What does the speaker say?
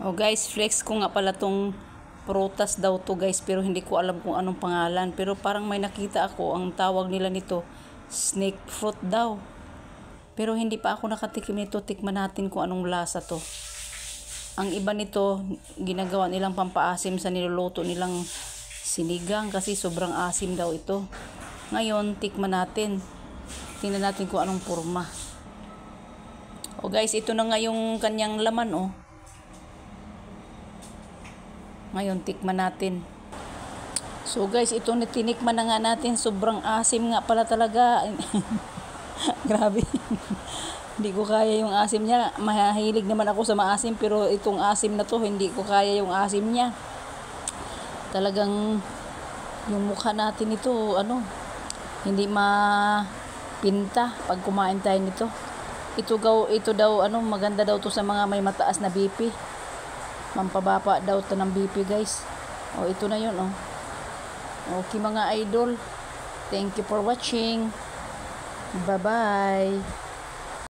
Oh guys, flex ko nga pala tong prutas daw to guys, pero hindi ko alam kung anong pangalan. Pero parang may nakita ako, ang tawag nila nito, snake fruit daw. Pero hindi pa ako nakatikim nito, tikman natin kung anong lasa to. Ang iba nito, ginagawa nilang pampaasim sa niluluto nilang sinigang kasi sobrang asim daw ito. Ngayon, tikman natin. Tingnan natin kung anong porma. Oh guys, ito na nga yung kanyang laman oh. Ngayon, tikman natin. So guys, ito na tinikman na nga natin. Sobrang asim nga pala talaga. Grabe. Hindi ko kaya yung asim niya. Mahilig naman ako sa maasim, pero itong asim na to, hindi ko kaya yung asim niya. Talagang yung mukha natin ito, hindi mapinta pag kumain tayo nito. Ito daw, maganda daw to sa mga may mataas na BP. Mampababa daw to ng BP guys. Oh, ito na yun oh. Okay mga idol. Thank you for watching. Bye-bye.